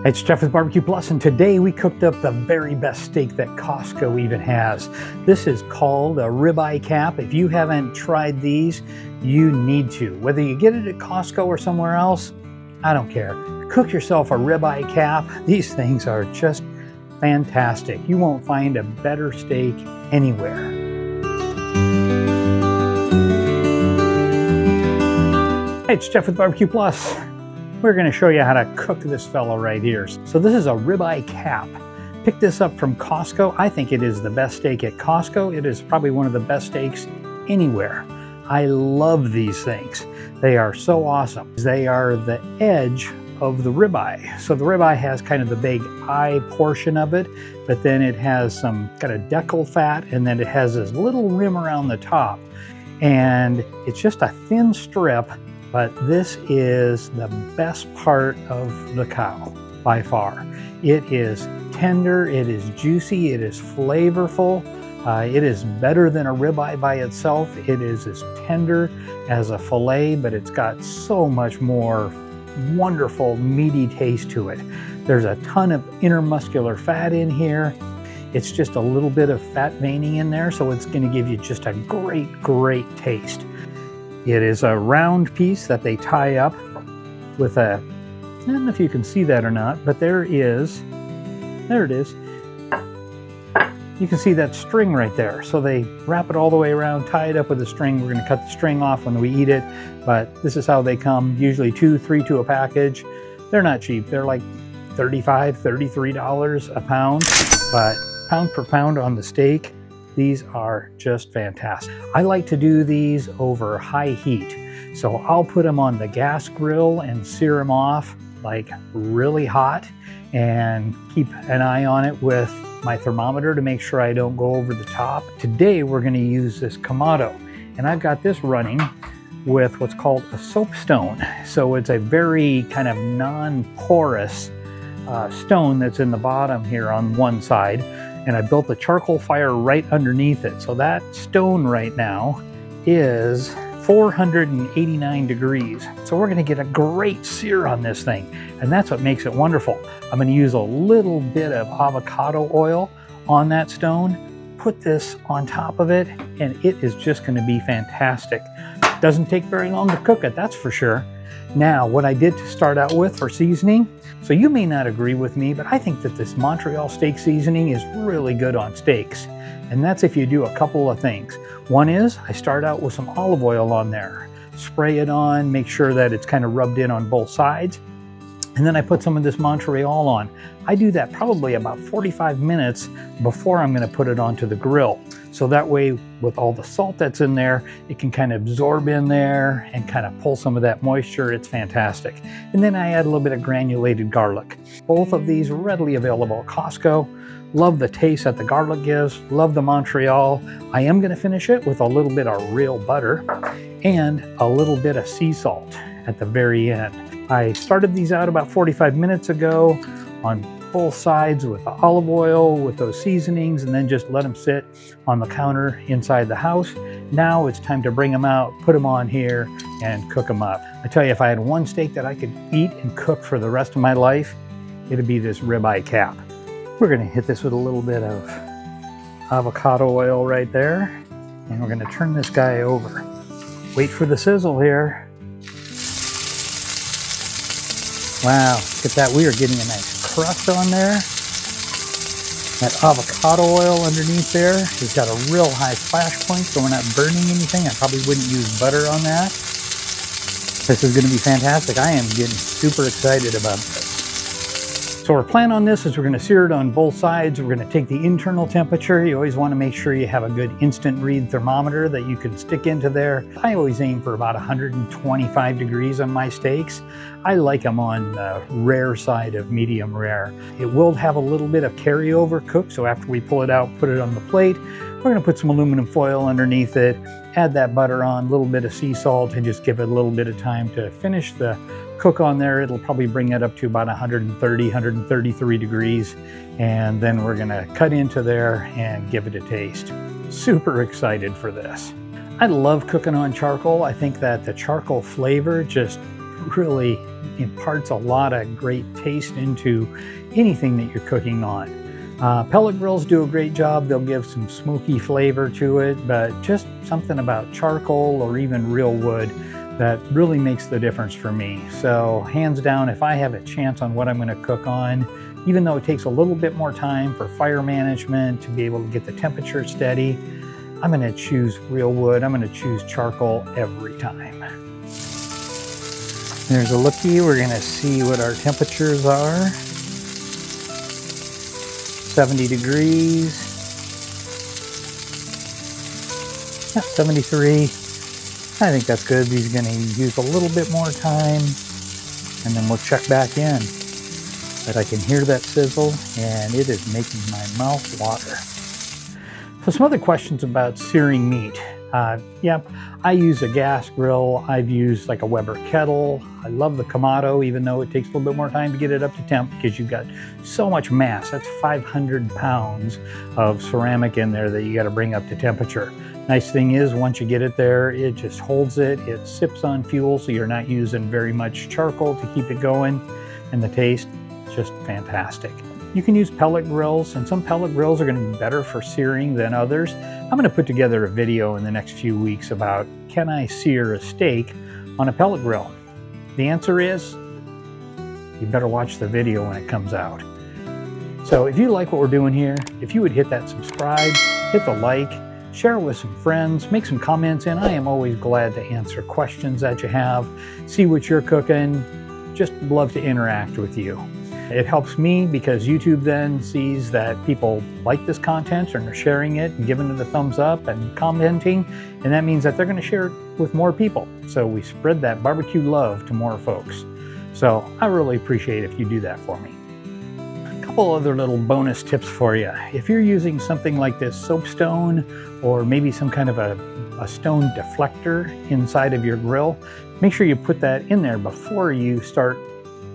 It's Jeff with BBQ Plus, and today we cooked up the very best steak that Costco even has. This is called a Ribeye Cap. If you haven't tried these, you need to. Whether you get it at Costco or somewhere else, I don't care. Cook yourself a Ribeye Cap. These things are just fantastic. You won't find a better steak anywhere. Hey, it's Jeff with BBQ Plus. We're going to show you how to cook this fellow right here. So this is a Ribeye Cap. Pick this up from Costco. I think it is the best steak at Costco. It is probably one of the best steaks anywhere. I love these things. They are so awesome. They are the edge of the ribeye. So the ribeye has kind of the big eye portion of it, but then it has some kind of decal fat, and then it has this little rim around the top. And it's just a thin strip, but this is the best part of the cow by far. It is tender, it is juicy, it is flavorful. It is better than a ribeye by itself. It is as tender as a filet, but it's got so much more wonderful meaty taste to it. There's a ton of intermuscular fat in here. It's just a little bit of fat veining in there, so it's going to give you just a great taste. It is a round piece that they tie up with a, I don't know if you can see that or not, but there it is. You can see that string right there. So they wrap it all the way around, tie it up with a string. We're going to cut the string off when we eat it, but this is how they come. Usually 2, 3 to a package. They're not cheap. They're like $35, $33 a pound, but pound per pound on the steak, these are just fantastic. I like to do these over high heat. So I'll put them on the gas grill and sear them off like really hot and keep an eye on it with my thermometer to make sure I don't go over the top. Today we're going to use this Kamado, and I've got this running with what's called a soapstone. So it's a very kind of non-porous stone that's in the bottom here on one side, and I built a charcoal fire right underneath it. So that stone right now is 489 degrees. So we're going to get a great sear on this thing, and that's what makes it wonderful. I'm going to use a little bit of avocado oil on that stone, put this on top of it, and it is just going to be fantastic. Doesn't take very long to cook it, that's for sure. Now, what I did to start out with for seasoning, so you may not agree with me, but I think that this Montreal steak seasoning is really good on steaks. And that's if you do a couple of things. One is I start out with some olive oil on there, spray it on, make sure that it's kind of rubbed in on both sides. And then I put some of this Montreal on. I do that probably about 45 minutes before I'm going to put it onto the grill. So that way, with all the salt that's in there, it can kind of absorb in there and kind of pull some of that moisture. It's fantastic. And then I add a little bit of granulated garlic. Both of these are readily available at Costco. Love the taste that the garlic gives. Love the Montreal. I am going to finish it with a little bit of real butter and a little bit of sea salt at the very end. I started these out about 45 minutes ago on both sides with the olive oil, with those seasonings, and then just let them sit on the counter inside the house. Now it's time to bring them out, put them on here, and cook them up. I tell you, if I had one steak that I could eat and cook for the rest of my life, it'd be this Ribeye Cap. We're going to hit this with a little bit of avocado oil right there, and we're going to turn this guy over. Wait for the sizzle here. Wow, look at that. We are getting a nice crust on there. That avocado oil underneath there has got a real high splash point, so we're not burning anything. I probably wouldn't use butter on that. This is going to be fantastic. I am getting super excited about this. So our plan on this is we're going to sear it on both sides. We're going to take the internal temperature. You always want to make sure you have a good instant read thermometer that you can stick into there. I always aim for about 125 degrees on my steaks. I like them on the rare side of medium rare. It will have a little bit of carryover cook, so after we pull it out, put it on the plate, we're going to put some aluminum foil underneath it, add that butter on, a little bit of sea salt, and just give it a little bit of time to finish the cook on there. It'll probably bring it up to about 130, 133 degrees, and then we're going to cut into there and give it a taste. Super excited for this. I love cooking on charcoal. I think that the charcoal flavor just really imparts a lot of great taste into anything that you're cooking on. Pellet grills do a great job. They'll give some smoky flavor to it, but just something about charcoal or even real wood that really makes the difference for me. So hands down, if I have a chance on what I'm going to cook on, even though it takes a little bit more time for fire management to be able to get the temperature steady, I'm going to choose real wood. I'm going to choose charcoal every time. There's a lookie. We're going to see what our temperatures are. 70 degrees. Yeah, 73. I think that's good. These are going to use a little bit more time, and then we'll check back in. But I can hear that sizzle, and it is making my mouth water. So some other questions about searing meat. Yeah, I use a gas grill. I've used like a Weber kettle. I love the Kamado, even though it takes a little bit more time to get it up to temp because you've got so much mass. That's 500 pounds of ceramic in there that you got to bring up to temperature. Nice thing is, once you get it there, it just holds it. It sips on fuel, so you're not using very much charcoal to keep it going, and the taste is just fantastic. You can use pellet grills, and some pellet grills are going to be better for searing than others. I'm going to put together a video in the next few weeks about, can I sear a steak on a pellet grill? The answer is, you better watch the video when it comes out. So if you like what we're doing here, if you would hit that subscribe, hit the like, share it with some friends, make some comments, and I am always glad to answer questions that you have, see what you're cooking, just love to interact with you. It helps me because YouTube then sees that people like this content and are sharing it and giving it a thumbs up and commenting, and that means that they're going to share it with more people. So we spread that barbecue love to more folks. So I really appreciate it if you do that for me. A couple other little bonus tips for you. If you're using something like this soapstone or maybe some kind of a stone deflector inside of your grill, make sure you put that in there before you start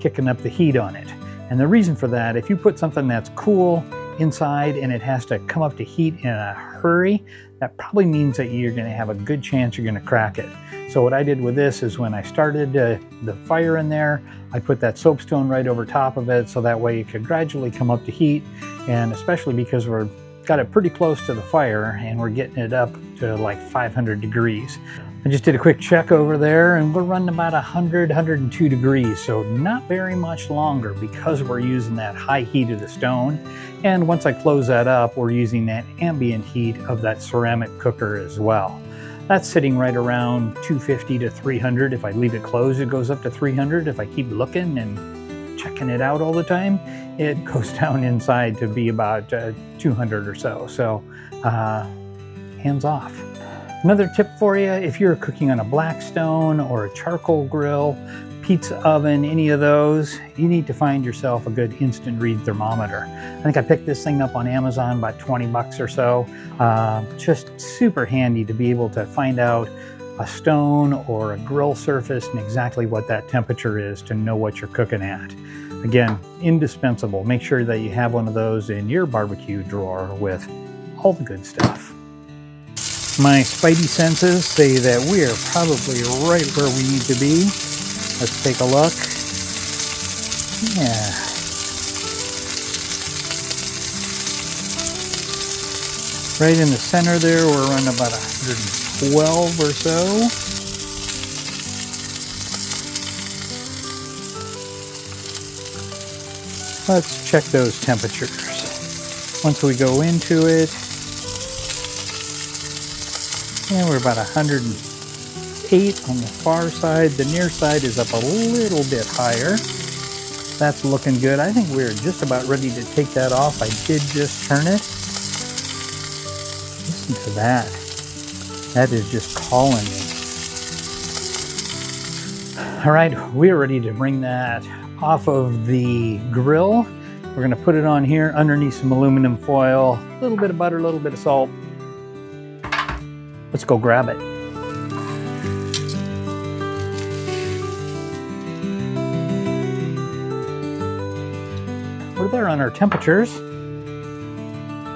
kicking up the heat on it. And the reason for that, if you put something that's cool inside and it has to come up to heat in a hurry, that probably means that you're going to have a good chance you're going to crack it. So what I did with this is when I started the fire in there, I put that soapstone right over top of it so that way it could gradually come up to heat, and especially because we're got it pretty close to the fire and we're getting it up to like 500 degrees. I just did a quick check over there and we're running about 100, 102 degrees, so not very much longer because we're using that high heat of the stone. And once I close that up, we're using that ambient heat of that ceramic cooker as well. That's sitting right around 250 to 300. If I leave it closed, it goes up to 300. If I keep looking and checking it out all the time, it goes down inside to be about 200 or so. So hands off. Another tip for you, if you're cooking on a Blackstone or a charcoal grill, pizza oven, any of those, you need to find yourself a good instant read thermometer. I think I picked this thing up on Amazon, about 20 bucks or so. Just super handy to be able to find out a stone or a grill surface and exactly what that temperature is to know what you're cooking at. Again, indispensable. Make sure that you have one of those in your barbecue drawer with all the good stuff. My spidey senses say that we are probably right where we need to be. Let's take a look. Yeah. Right in the center there, we're around about 112 or so. Let's check those temperatures. Once we go into it, yeah, we're about 108 on the far side. The near side is up a little bit higher. That's looking good. I think we're just about ready to take that off. I did just turn it. Listen to that. That is just calling me. All right, we're ready to bring that off of the grill. We're going to put it on here underneath some aluminum foil, a little bit of butter, a little bit of salt. Let's go grab it. We're there on our temperatures.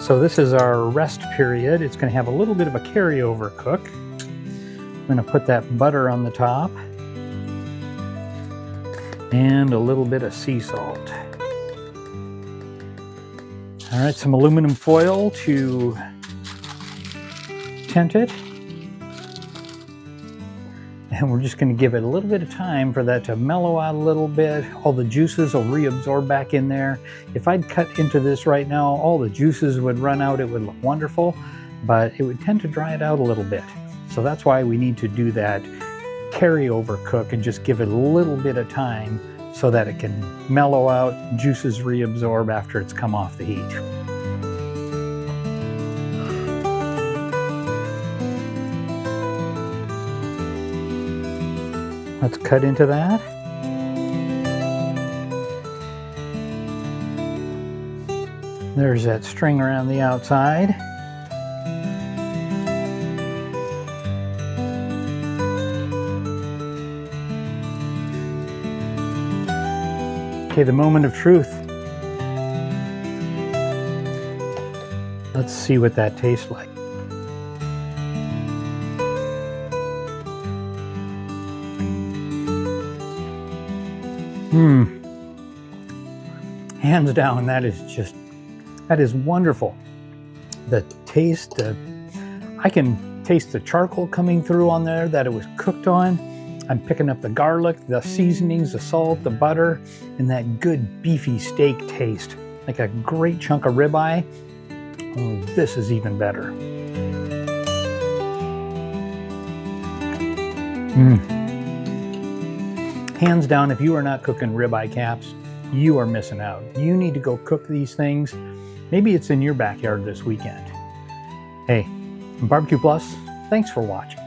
So this is our rest period. It's going to have a little bit of a carryover cook. I'm going to put that butter on the top. and a little bit of sea salt. All right, some aluminum foil to tent it. And we're just going to give it a little bit of time for that to mellow out a little bit. All the juices will reabsorb back in there. If I'd cut into this right now, all the juices would run out. It would look wonderful, but it would tend to dry it out a little bit. So that's why we need to do that carryover cook and just give it a little bit of time so that it can mellow out, juices reabsorb after it's come off the heat. Let's cut into that. There's that string around the outside. Okay, the moment of truth. Let's see what that tastes like. Hands down, that is wonderful. The taste, I can taste the charcoal coming through on there that it was cooked on. I'm picking up the garlic, the seasonings, the salt, the butter, and that good beefy steak taste. Like a great chunk of ribeye. Oh, this is even better. Hands down, if you are not cooking ribeye caps, you are missing out. You need to go cook these things. Maybe it's in your backyard this weekend. Hey, I'm BBQ Plus. Thanks for watching.